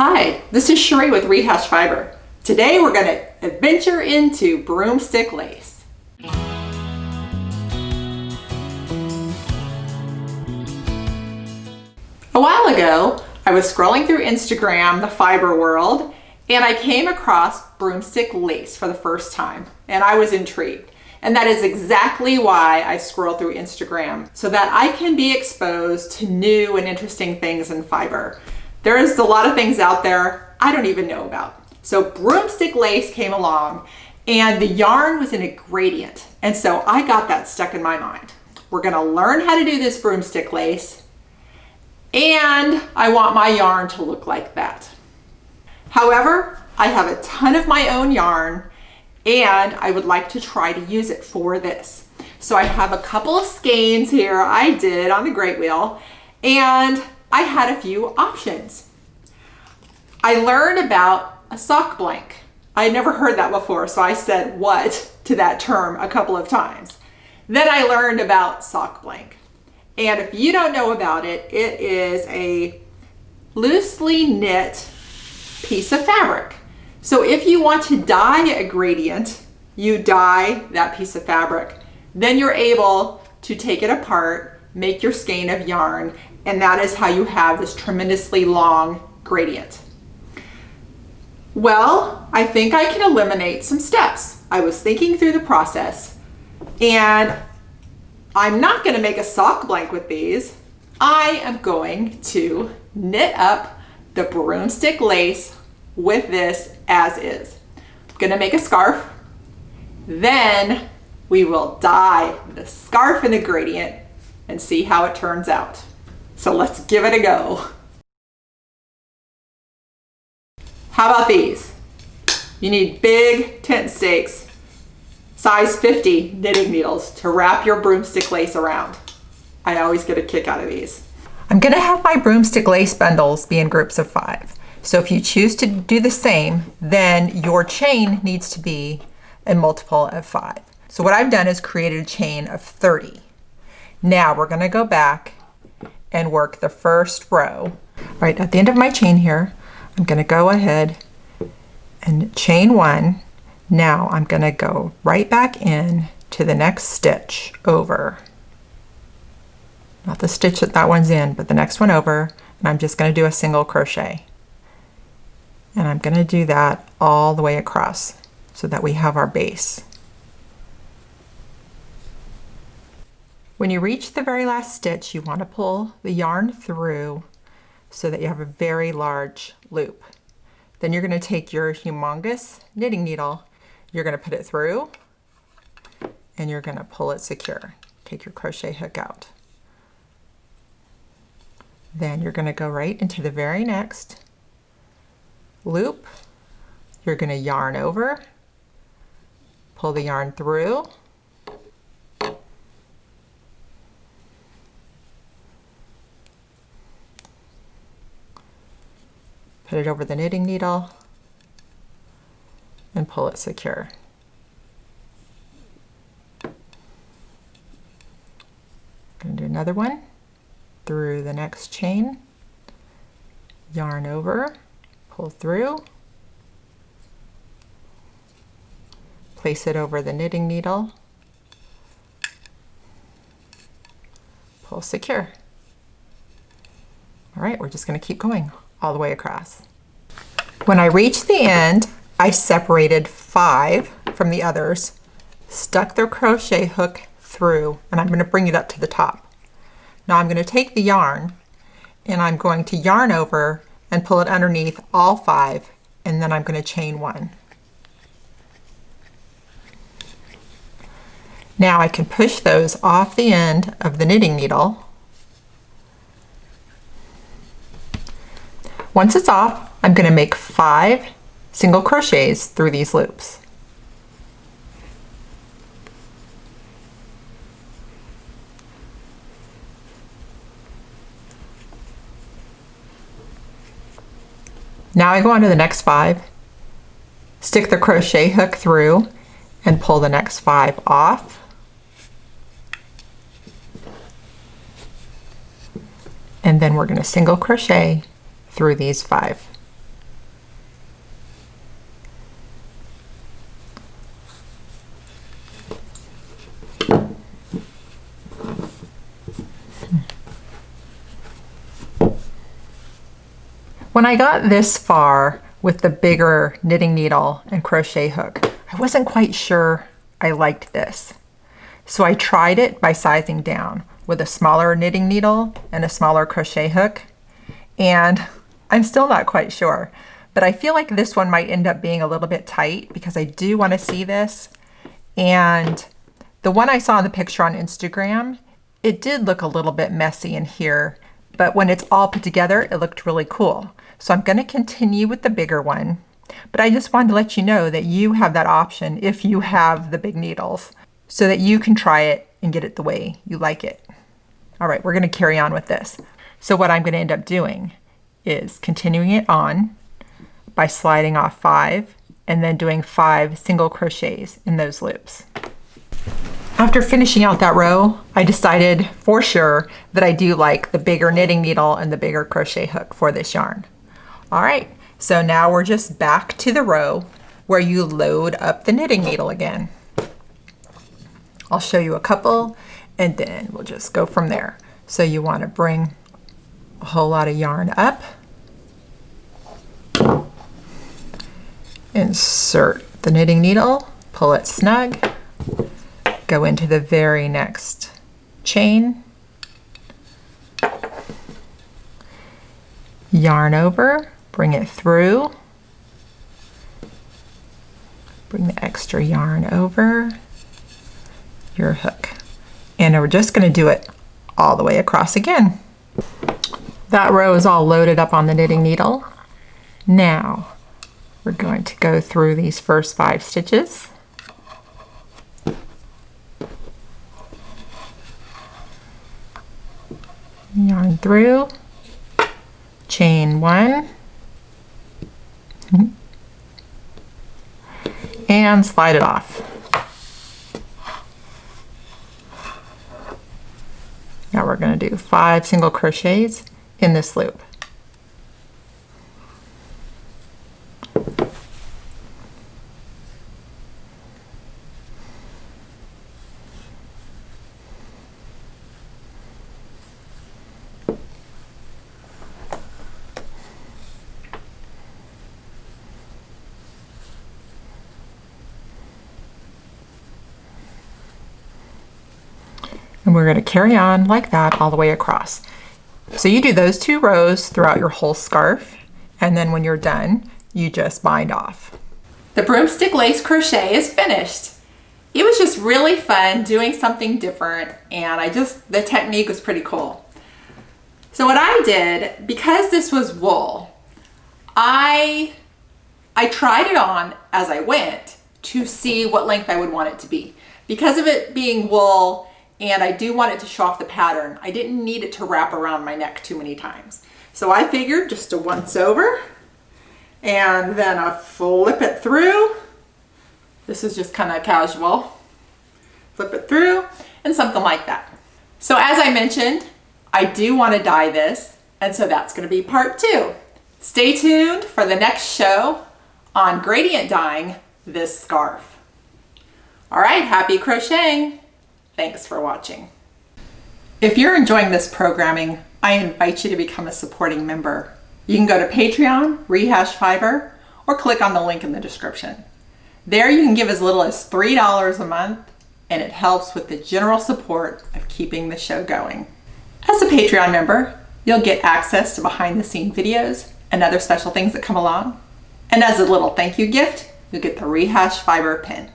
Hi, this is Sheree with Rehash Fiber. Today we're going to adventure into Broomstick Lace. A while ago, I was scrolling through Instagram, the fiber world, and I came across Broomstick Lace for the first time, and I was intrigued. And that is exactly why I scroll through Instagram, so that I can be exposed to new and interesting things in fiber. There's a lot of things out there I don't even know about. So Broomstick Lace came along, and the yarn was in a gradient, and so I got that stuck in my mind. We're gonna learn how to do this Broomstick Lace, and I want my yarn to look like that. However, I have a ton of my own yarn, and I would like to try to use it for this. So I have a couple of skeins here I did on the great wheel, and I had a few options. I learned about a sock blank. I had never heard that before, so I said what to that term a couple of times. Then I learned about sock blank. And if you don't know about it, it is a loosely knit piece of fabric. So if you want to dye a gradient, you dye that piece of fabric. Then you're able to take it apart, make your skein of yarn, and that is how you have this tremendously long gradient. Well, I think I can eliminate some steps. I was thinking through the process, and I'm not going to make a sock blank with these. I am going to knit up the Broomstick Lace with this as is. I'm going to make a scarf. Then we will dye the scarf in the gradient and see how it turns out. So let's give it a go. How about these? You need big tent stakes, size 50 knitting needles to wrap your Broomstick Lace around. I always get a kick out of these. I'm gonna have my Broomstick Lace bundles be in groups of 5. So if you choose to do the same, then your chain needs to be a multiple of 5. So what I've done is created a chain of 30. Now we're gonna go back and work the first row. All right, at the end of my chain here, I'm gonna go ahead and chain 1. Now I'm gonna go right back in to the next stitch over. Not the stitch that one's in, but the next one over, and I'm just gonna do a single crochet. And I'm gonna do that all the way across so that we have our base. When you reach the very last stitch, you want to pull the yarn through so that you have a very large loop. Then you're going to take your humongous knitting needle, you're going to put it through, and you're going to pull it secure. Take your crochet hook out. Then you're going to go right into the very next loop. You're going to yarn over, pull the yarn through, put it over the knitting needle, and pull it secure. Going to do another one through the next chain, yarn over, pull through, place it over the knitting needle, pull secure. All right, we're just going to keep going all the way across. When I reached the end, I separated 5 from the others, stuck the crochet hook through, and I'm going to bring it up to the top. Now I'm going to take the yarn and I'm going to yarn over and pull it underneath all 5, and then I'm going to chain 1. Now I can push those off the end of the knitting needle. Once it's off, I'm going to make 5 single crochets through these loops. Now I go on to the next 5, stick the crochet hook through, and pull the next 5 off. And then we're going to single crochet through these 5. When I got this far with the bigger knitting needle and crochet hook, I wasn't quite sure I liked this. So I tried it by sizing down with a smaller knitting needle and a smaller crochet hook, and I'm still not quite sure, but I feel like this one might end up being a little bit tight because I do want to see this. And the one I saw in the picture on Instagram, it did look a little bit messy in here, but when it's all put together, it looked really cool. So I'm going to continue with the bigger one, but I just wanted to let you know that you have that option if you have the big needles, so that you can try it and get it the way you like it. All right, we're going to carry on with this. So what I'm going to end up doing is continuing it on by sliding off 5 and then doing 5 single crochets in those loops. After finishing out that row, I decided for sure that I do like the bigger knitting needle and the bigger crochet hook for this yarn. All right, so now we're just back to the row where you load up the knitting needle again. I'll show you a couple and then we'll just go from there. So you want to bring a whole lot of yarn up, insert the knitting needle, pull it snug, go into the very next chain, yarn over, bring it through, bring the extra yarn over your hook, and we're just going to do it all the way across again. That row is all loaded up on the knitting needle. Now we're going to go through these first 5 stitches. Yarn through, chain 1, and slide it off. Now we're going to do 5 single crochets in this loop. And we're going to carry on like that all the way across. So you do those 2 rows throughout your whole scarf, and then when you're done, you just bind off. The broomstick lace crochet is finished. It was just really fun doing something different, and the technique was pretty cool. So what I did, because this was wool, I tried it on as I went to see what length I would want it to be. Because of it being wool, and I do want it to show off the pattern, I didn't need it to wrap around my neck too many times. So I figured just a once over, and then I flip it through. This is just kind of casual. Flip it through, and something like that. So as I mentioned, I do want to dye this, and so that's going to be part 2. Stay tuned for the next show on gradient dyeing this scarf. All right, happy crocheting. Thanks for watching. If you're enjoying this programming, I invite you to become a supporting member. You can go to Patreon, rehashfiber, or click on the link in the description. There you can give as little as $3 a month, and it helps with the general support of keeping the show going. As a Patreon member, you'll get access to behind-the-scenes videos and other special things that come along. And as a little thank you gift, you'll get the Rehash Fiber pin.